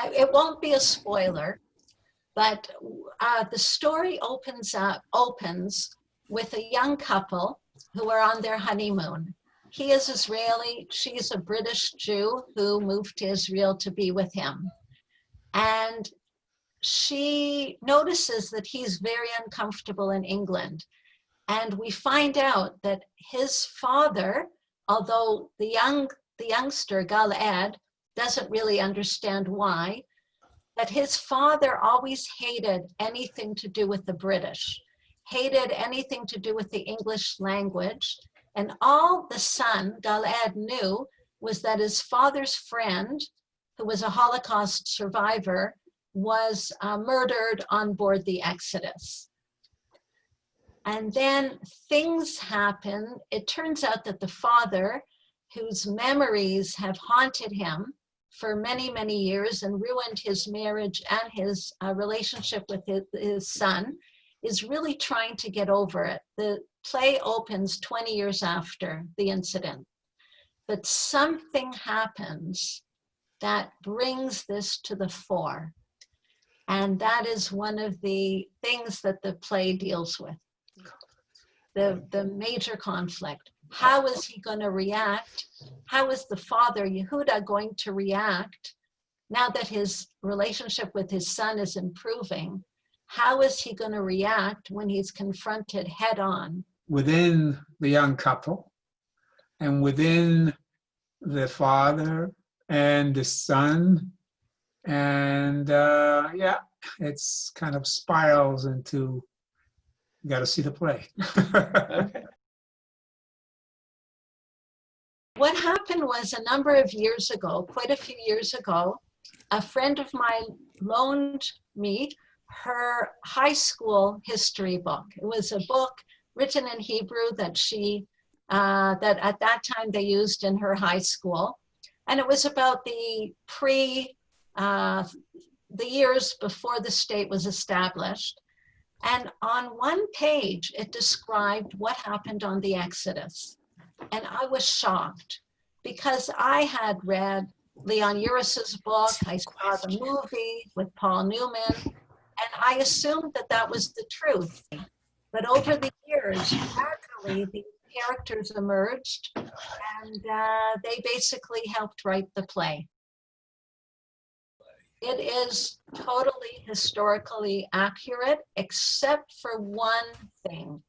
it won't be a spoiler, but the story opens with a young couple who are on their honeymoon. He is Israeli, she's a British Jew who moved to Israel to be with him. And she notices that he's very uncomfortable in England. And we find out that his father, although the youngster, Gal-Ed, doesn't really understand why, that his father always hated anything to do with the British, hated anything to do with the English language. And all the son, Gal-Ed, knew was that his father's friend, who was a Holocaust survivor, was murdered on board the Exodus. And then things happen. It turns out that the father, whose memories have haunted him for many, many years and ruined his marriage and his relationship with his son, is really trying to get over it. The play opens 20 years after the incident. But something happens that brings this to the fore. And that is one of the things that the play deals with. The major conflict. How is he going to react? How is the father, Yehuda, going to react now that his relationship with his son is improving? How is he going to react when he's confronted head on? Within the young couple and within the father and the son, and yeah, it's kind of spirals into, you got to see the play. Okay. What happened was a number of years ago, quite a few years ago, a friend of mine loaned me her high school history book. It was a book written in Hebrew that that at that time they used in her high school. And it was about the years before the state was established. And on one page, it described what happened on the Exodus. And I was shocked because I had read Leon Uris's book, I saw the movie with Paul Newman, and I assumed that that was the truth. But over the years, gradually, these characters emerged, and they basically helped write the play. It is totally historically accurate, except for one thing.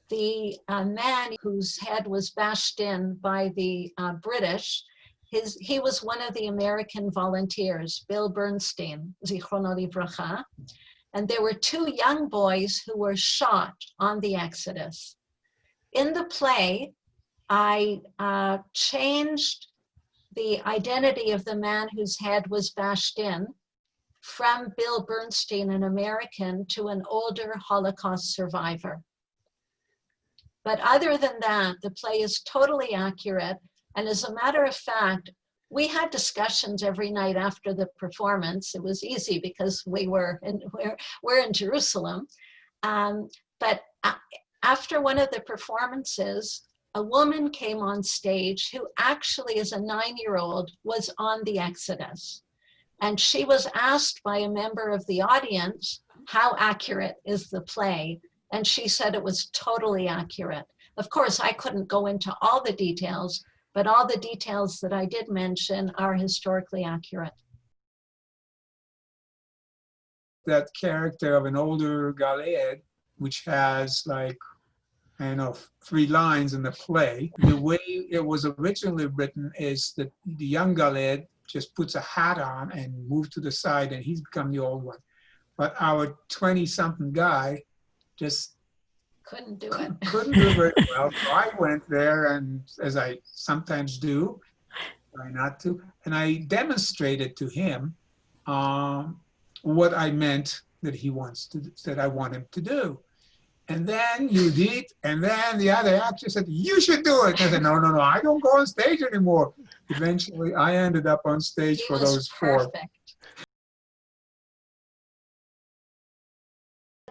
The man whose head was bashed in by the British, he was one of the American volunteers, Bill Bernstein, Zichrono Livracha, and there were two young boys who were shot on the Exodus. In the play, I changed the identity of the man whose head was bashed in from Bill Bernstein, an American, to an older Holocaust survivor. But other than that, the play is totally accurate. And as a matter of fact, we had discussions every night after the performance. It was easy because we're in Jerusalem. But after one of the performances, a woman came on stage who actually, as a 9-year-old, was on the Exodus. And she was asked by a member of the audience, how accurate is the play? And she said it was totally accurate. Of course, I couldn't go into all the details, but all the details that I did mention are historically accurate. That character of an older Gal-Ed, which has like, I don't know, 3 lines in the play. The way it was originally written is that the young Gal-Ed just puts a hat on and moves to the side and he's become the old one. But our 20-something guy just couldn't do it. Couldn't do very well. So I went there, and as I sometimes do, try not to, and I demonstrated to him what I meant that he wants to, that I want him to do. And then Yudit, and then the other actor said, you should do it. And I said, no, I don't go on stage anymore. Eventually, I ended up on stage for those 4. Perfect.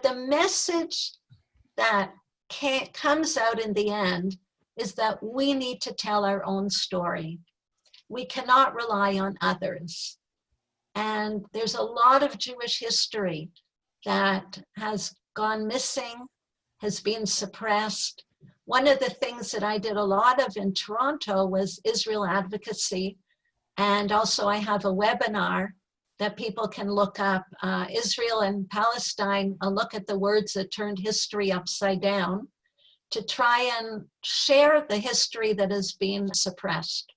The message that comes out in the end is that we need to tell our own story. We cannot rely on others. And there's a lot of Jewish history that has gone missing, has been suppressed. One of the things that I did a lot of in Toronto was Israel advocacy. And also I have a webinar that people can look up, Israel and Palestine, a look at the words that turned history upside down, to try and share the history that has been suppressed.